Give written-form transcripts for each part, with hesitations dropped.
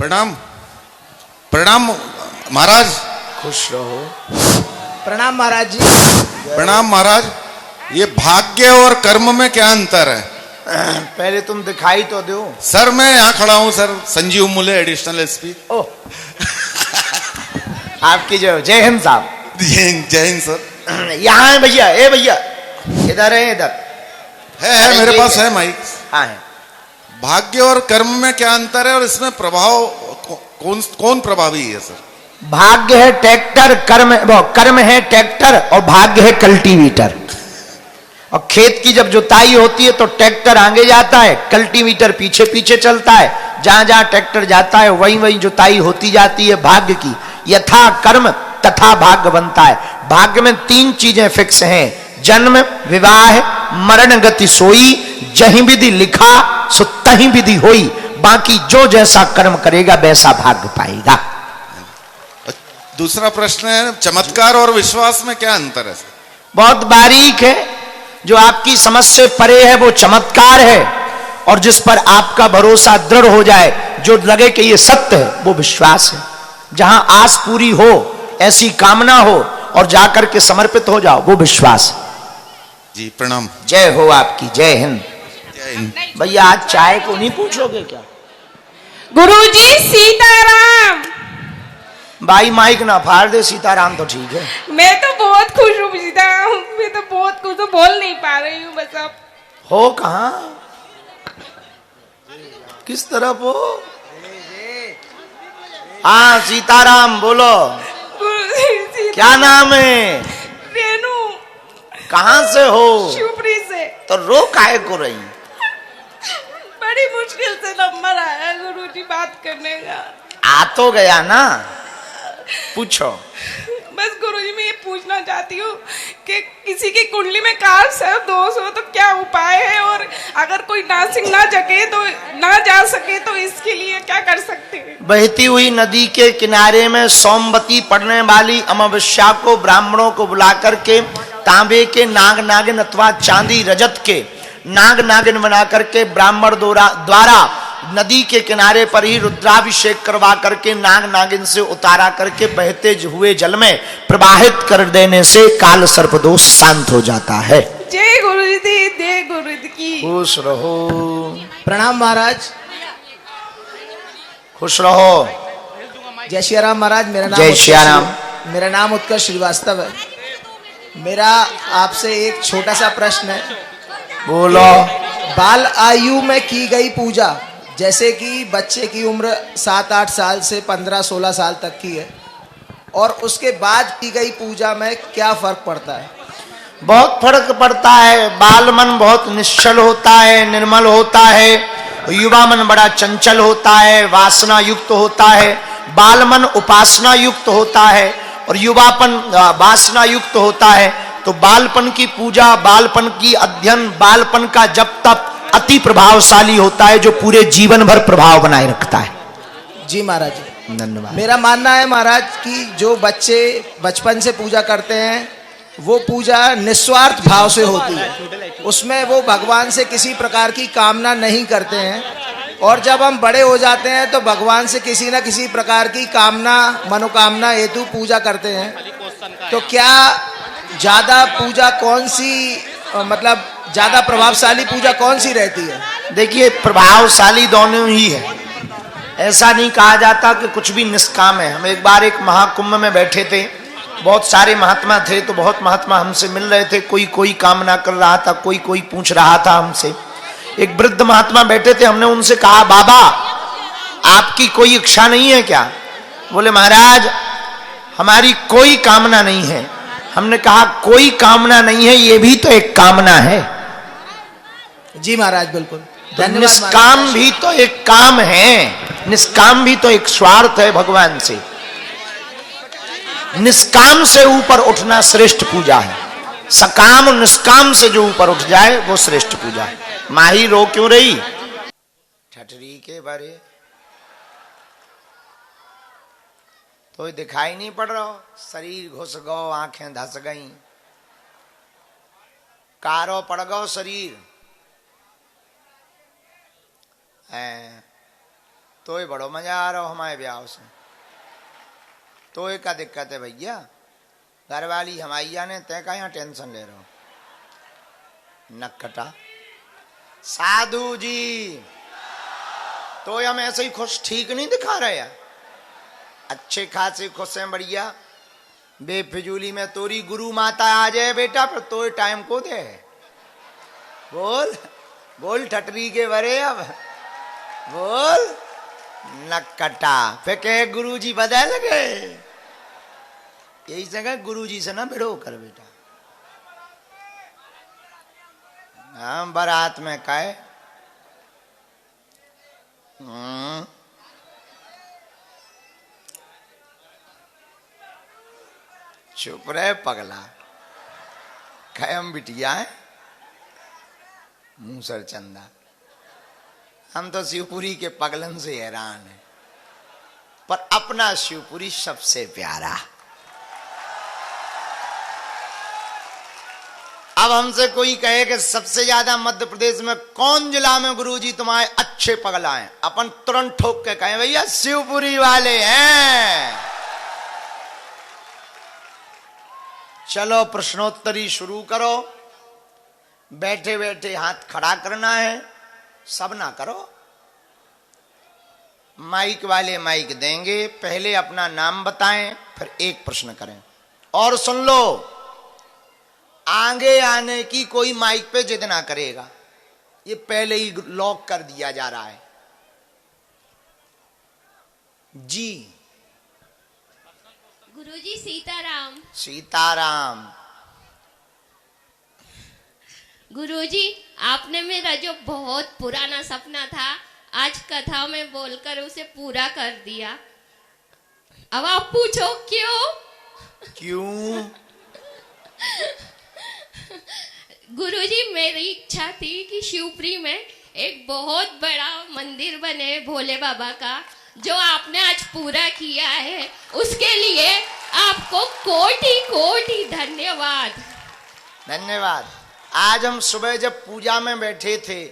प्रणाम प्रणाम महाराज। खुश रहो। प्रणाम महाराज जी। प्रणाम महाराज। ये भाग्य और कर्म में क्या अंतर है? पहले तुम दिखाई तो दो। सर मैं यहाँ खड़ा हूँ सर, संजीव मुले एडिशनल एसपी। ओह आपकी जय हिंद साहब। जय हिंद सर। यहाँ है भैया, ए भैया इधर है, इधर है मेरे पास है माइक। हाँ है। भाग्य और कर्म में क्या अंतर है और इसमें प्रभाव कौन प्रभावी है सर? भाग्य है ट्रैक्टर, कर्म है ट्रैक्टर और भाग्य है कल्टीवेटर। और खेत की जब जुताई होती है तो ट्रैक्टर आगे जाता है, कल्टीवेटर पीछे पीछे चलता है। जहां जहां ट्रैक्टर जाता है वहीं वहीं जुताई होती जाती है भाग्य की। यथा कर्म तथा भाग्य बनता है। भाग्य में 3 चीजें फिक्स हैं: जन्म, विवाह, मरण, गति सोई। जहीं विधि लिखा सो तहीं विधि होई। बाकी जो जैसा कर्म करेगा वैसा भाग्य पाएगा। दूसरा प्रश्न है, चमत्कार और विश्वास में क्या अंतर है? बहुत बारीक है। जो आपकी समझ से परे है वो चमत्कार है, और जिस पर आपका भरोसा दृढ़ हो जाए, जो लगे कि ये सत्य है, वो विश्वास है। जहां आस पूरी हो, ऐसी कामना हो और जाकर के समर्पित हो जाओ, वो विश्वास है। जी प्रणाम। जय हो आपकी। जय हिंद। जय हिंद। भैया आज चाय को नहीं पूछोगे क्या? गुरुजी सीताराम। भाई माइक ना फाड़ दे। सीताराम तो ठीक है। मैं तो बहुत खुश हूँ सीताराम, मैं तो बहुत खुश हूँ, बोल नहीं पा रही हूँ बस। अब हो कहाँ, किस तरफ हो? हाँ सीताराम बोलो। गुरुजी क्या नाम है? रेनू। कहाँ से हो? शिवपुरी से। तो रो काहे को रही? बड़ी मुश्किल से नंबर आया गुरुजी बात करने का। आ तो गया ना, पूछो। बस गुरुजी मैं ये पूछना चाहती हूँ कि किसी की कुंडली में कार सर्व दोष हो तो क्या उपाय है, और अगर कोई नासिक ना जगे तो ना जा सके तो इसके लिए क्या कर सकते हैं? बहती हुई नदी के किनारे में सोमवती पढ़ने वाली अमावस्या को ब्राह्मणों को बुला करके तांबे के नाग नागिन अथवा चांदी रजत के नाग नागिन बना करके ब्राह्मण द्वारा नदी के किनारे पर ही रुद्राभिषेक करवा करके नाग नागिन से उतारा करके बहते हुए जल में प्रवाहित कर देने से काल सर्प दोष शांत हो जाता है। जय गुरुजी दी, जय गुरुजी की। खुश रहो। प्रणाम महाराज। खुश रहो। जय श्री राम महाराज। जय श्री राम। मेरा नाम उत्कर्ष श्रीवास्तव है। मेरा आपसे एक छोटा सा प्रश्न है। बोलो। बाल आयु में की गई पूजा, जैसे कि बच्चे की उम्र 7-8 साल से 15-16 साल तक की है, और उसके बाद की गई पूजा में क्या फर्क पड़ता है? बहुत फर्क पड़ता है। बाल मन बहुत निश्चल होता है, निर्मल होता है। युवा मन बड़ा चंचल होता है, वासना युक्त होता है। बाल मन उपासना युक्त होता है और युवापन वासना युक्त होता है। तो बालपन की पूजा, बालपन की अध्ययन, बालपन का जप तप अति प्रभावशाली होता है, जो पूरे जीवन भर प्रभाव बनाए रखता है। जी महाराज जी, धन्यवाद। मेरा मानना है महाराज कि जो बच्चे बचपन से पूजा करते हैं वो पूजा निस्वार्थ भाव से होती है। उसमें वो भगवान से किसी प्रकार की कामना नहीं करते हैं, और जब हम बड़े हो जाते हैं तो भगवान से किसी न किसी प्रकार की कामना मनोकामना हेतु पूजा करते हैं। तो क्या ज्यादा पूजा कौन सी, मतलब ज्यादा प्रभावशाली पूजा कौन सी रहती है? देखिए प्रभावशाली दोनों ही है। ऐसा नहीं कहा जाता कि कुछ भी निष्काम है। हम एक बार एक महाकुंभ में बैठे थे, बहुत सारे महात्मा थे, तो बहुत महात्मा हमसे मिल रहे थे। कोई कोई कामना कर रहा था, कोई कोई पूछ रहा था हमसे। एक वृद्ध महात्मा बैठे थे, हमने उनसे कहा बाबा आपकी कोई इच्छा नहीं है क्या? बोले महाराज हमारी कोई कामना नहीं है। हमने कहा कोई कामना नहीं है, ये भी तो एक कामना है। जी महाराज बिल्कुल। तो निष्काम भी तो एक काम है, निष्काम भी तो एक स्वार्थ है भगवान से। निष्काम से ऊपर उठना श्रेष्ठ पूजा है। सकाम निष्काम से जो ऊपर उठ जाए वो श्रेष्ठ पूजा है। माही रो क्यों रही? ठठरी के बारे तो दिखाई नहीं पड़ रहा। शरीर घुस गो, आंखें धस गई, कारो पड़ गो शरीर। तो ये बड़ो मजा आ रहा हो हमारे ब्याह से। तो ये क्या दिक्कत है भैया, घर वाली हमाइया ने, तय का यहाँ टेंशन ले रहे हो। नक्कटा साधु जी, तो हम ऐसे ही खुश ठीक नहीं दिखा रहे यार, अच्छे खासे खुश हैं, बढ़िया। बेफिजूली में तोरी गुरु माता आ जाए बेटा, पर तो टाइम को दे। बोल बोल ठटरी के बरे, अब बोल नक्कटा। फिर कहे गुरु जी बदल गए, यही जगह गुरु जी से ना भिड़ो कर बेटा। हाँ बारात में कहे चुप रहे पगला, खयम बिटिया है मूसर चंदा। हम तो शिवपुरी के पगलन से हैरान है, पर अपना शिवपुरी सबसे प्यारा। अब हमसे कोई कहे कि सबसे ज्यादा मध्य प्रदेश में कौन जिला में गुरुजी तुम्हारे अच्छे पगला हैं, अपन तुरंत ठोक के कहें भैया शिवपुरी वाले हैं। चलो प्रश्नोत्तरी शुरू करो। बैठे बैठे हाथ खड़ा करना है, सब ना करो। माइक वाले माइक देंगे, पहले अपना नाम बताएं, फिर एक प्रश्न करें। और सुन लो, आगे आने की कोई माइक पे जिद ना करेगा, ये पहले ही लॉक कर दिया जा रहा है। जी गुरुजी सीताराम। सीताराम। गुरुजी आपने मेरा जो बहुत पुराना सपना था आज कथा में बोलकर उसे पूरा कर दिया। अब आप पूछो क्यों? क्यों? गुरुजी मेरी इच्छा थी कि शिवपुरी में एक बहुत बड़ा मंदिर बने भोले बाबा का, जो आपने आज पूरा किया है, उसके लिए आपको कोटि कोटि धन्यवाद। धन्यवाद। आज हम सुबह जब पूजा में बैठे थे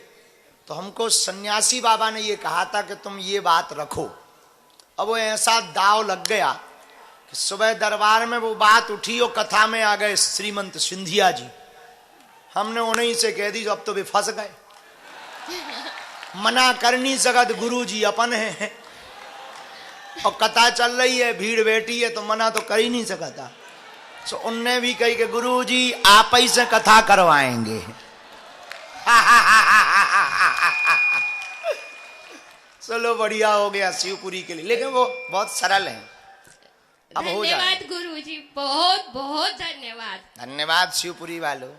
तो हमको सन्यासी बाबा ने ये कहा था कि तुम ये बात रखो। अब वो ऐसा दाव लग गया कि सुबह दरबार में वो बात उठी और कथा में आ गए श्रीमंत सिंधिया जी। हमने उन्हीं से कह दी, जो अब तो भी फंस गए। मना कर नहीं सकत, गुरु जी अपन है और कथा चल रही है, भीड़ बैठी है, तो मना तो कर ही नहीं सकता। तो उनने भी कही कि गुरु जी आप ही से कथा करवाएंगे। चलो बढ़िया हो गया शिवपुरी के लिए, लेकिन वो बहुत सरल है। अब हो जाए। धन्यवाद गुरुजी, बहुत बहुत धन्यवाद। धन्यवाद शिवपुरी वालों।